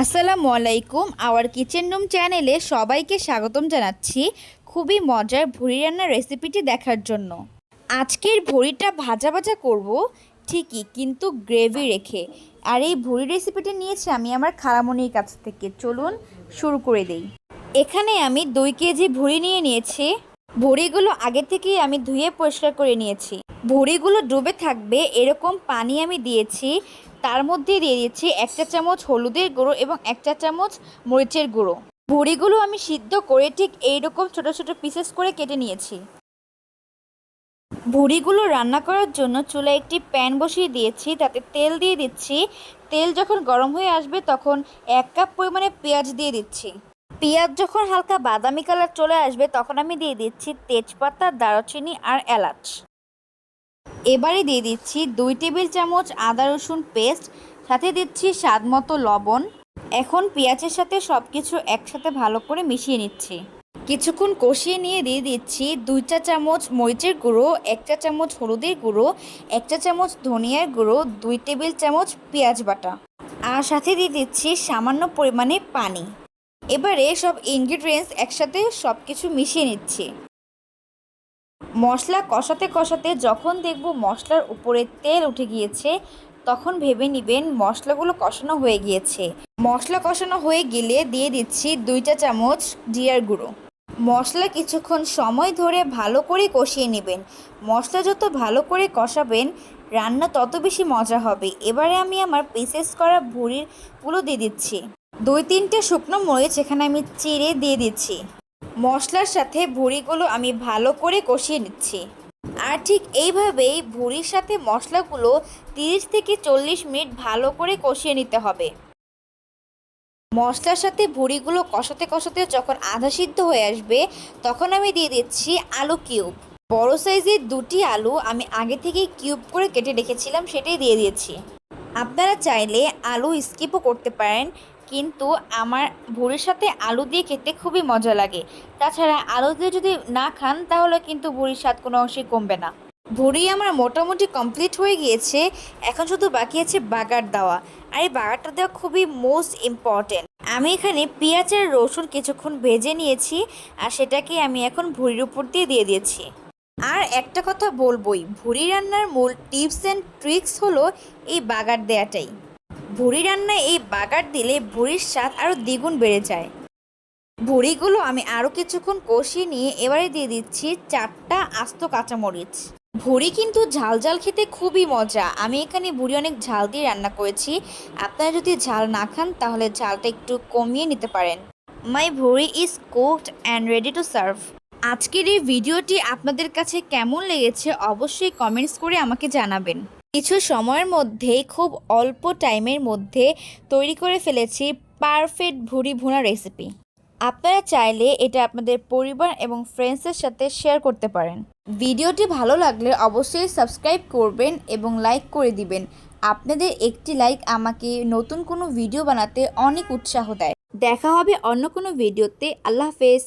আসসালামু আলাইকুম। Hour kitchen room চ্যানেলে সবাইকে স্বাগতম জানাচ্ছি খুবই মজার ভুড়ি রান্নার রেসিপিটি দেখার জন্য। আজকের ভুড়িটা ভাজা ভাজা করব ঠিকই, কিন্তু গ্রেভি রেখে। আর এই ভুড়ি রেসিপিটি নিয়েছি আমি আমার খালামণির কাছ থেকে। চলুন শুরু করে দেই। এখানে আমি 2 কেজি ভুড়ি নিয়ে নিয়েছি। ভুড়িগুলো আগে থেকেই আমি ধুয়ে পরিষ্কার করে নিয়েছি। ভুড়িগুলো ডুবে থাকবে এরকম পানি আমি দিয়েছি। তার মধ্যে দিয়ে দিচ্ছি 1 চা চামচ হলুদের গুঁড়ো এবং 1 চা চামচ মরিচের গুঁড়ো। ভুড়িগুলো আমি সিদ্ধ করে ঠিক এইরকম ছোট ছোট পিসেস করে কেটে নিয়েছি। ভুড়িগুলো রান্না করার জন্য চুলায় একটি প্যান বসিয়ে দিয়েছি, তাতে তেল দিয়ে দিচ্ছি। তেল যখন গরম হয়ে আসবে তখন 1 কাপ পরিমাণে পেঁয়াজ দিয়ে দিচ্ছি। পেঁয়াজ যখন হালকা বাদামি কালার চলে আসবে তখন আমি দিয়ে দিচ্ছি তেজপাতা, দারুচিনি আর এলাচ। এবারে দিয়ে দিচ্ছি 2 টেবিল চামচ আদা রসুন পেস্ট, সাথে দিচ্ছি স্বাদ মতো লবণ। এখন পেঁয়াজের সাথে সব কিছু একসাথে ভালো করে মিশিয়ে নিচ্ছি। কিছুক্ষণ কষিয়ে নিয়ে দিয়ে দিচ্ছি 2 চা চামচ মরিচের গুঁড়ো, 1 চা চামচ হলুদের গুঁড়ো, 1 চা চামচ ধনিয়ার গুঁড়ো, 2 টেবিল চামচ পেঁয়াজ বাটা, আর সাথে দিয়ে দিচ্ছি সামান্য পরিমাণে পানি। এবারে সব ইনগ্রিডিয়েন্টস একসাথে সব কিছু মিশিয়ে নিচ্ছি। মশলা কষাতে কষাতে যখন দেখব মশলার উপরে তেল উঠে গিয়েছে তখন ভেবে নেবেন মশলাগুলো কষানো হয়ে গিয়েছে। মশলা কষানো হয়ে গেলে দিয়ে দিচ্ছি 2 চা চামচ জিরার গুঁড়ো। মশলা কিছুক্ষণ সময় ধরে ভালো করে কষিয়ে নেবেন। মশলা যত ভালো করে কষাবেন রান্না তত বেশি মজা হবে। এবারে আমি আমার পিসেস করা ভুঁড়িগুলো দিয়ে দিচ্ছি। 2-3টে শুকনো মরিচ এখানে আমি চিড়ে দিয়ে দিচ্ছি। মশলার সাথে ভুঁড়িগুলো আমি ভালো করে কষিয়ে নিচ্ছি। আর ঠিক এইভাবেই ভুঁড়ির সাথে মশলাগুলো 30 থেকে 40 মিনিট ভালো করে কষিয়ে নিতে হবে। মশলার সাথে ভুঁড়িগুলো কষাতে কষাতে যখন আধা সিদ্ধ হয়ে আসবে তখন আমি দিয়ে দিচ্ছি আলু কিউব। বড় সাইজের 2টি আলু আমি আগে থেকেই কিউব করে কেটে রেখেছিলাম, সেটাই দিয়ে দিয়েছি। আপনারা চাইলে আলু স্কিপও করতে পারেন, কিন্তু আমার ভুঁড়ির সাথে আলু দিয়ে খেতে খুবই মজা লাগে। তাছাড়া আলু দিয়ে যদি না খান তাহলে কিন্তু ভুঁড়ির স্বাদ কোনো অংশেই কমবে না। ভুঁড়ি আমার মোটামুটি কমপ্লিট হয়ে গিয়েছে। এখন শুধু বাকি আছে বাগার দেওয়া। আর এই বাগারটা দেওয়া খুবই মোস্ট ইম্পর্টেন্ট। আমি এখানে পেঁয়াজ আর রসুন কিছুক্ষণ ভেজে নিয়েছি, আর সেটাকে আমি এখন ভুঁড়ির উপর দিয়ে দিয়েছি। আর একটা কথা বলবোই, ভুঁড়ি রান্নার মূল টিপস অ্যান্ড ট্রিক্স হলো এই বাগার দেওয়াটাই। ভুঁড়ি রান্নায় এই বাগার দিলে ভুঁড়ির স্বাদ আরও দ্বিগুণ বেড়ে যায়। ভুঁড়িগুলো আমি আরও কিছুক্ষণ কষিয়ে নিয়ে এবারে দিয়ে দিচ্ছি 4টা আস্ত কাঁচামরিচ। ভুঁড়ি কিন্তু ঝাল ঝাল খেতে খুবই মজা। আমি এখানে ভুঁড়ি অনেক ঝাল দিয়ে রান্না করেছি। আপনারা যদি ঝাল না খান তাহলে ঝালটা একটু কমিয়ে নিতে পারেন। মাই ভুঁড়ি is cooked and ready to serve. আজকের এই ভিডিওটি আপনাদের কাছে কেমন লেগেছে অবশ্যই কমেন্টস করে আমাকে জানাবেন। কিছু সময়ের মধ্যেই খুব অল্প টাইমের মধ্যে তৈরি করে ফেলেছি পারফেক্ট ভুঁড়ি ভুনা রেসিপি। আপনারা চাইলে এটা আপনাদের পরিবার এবং ফ্রেন্ডসের সাথে শেয়ার করতে পারেন। ভিডিওটি ভালো লাগলে অবশ্যই সাবস্ক্রাইব করবেন এবং লাইক করে দিবেন। আপনাদের একটি লাইক আমাকে নতুন কোনো ভিডিও বানাতে অনেক উৎসাহ দেয়। দেখা হবে অন্য কোনো ভিডিওতে। আল্লাহ হাফেজ।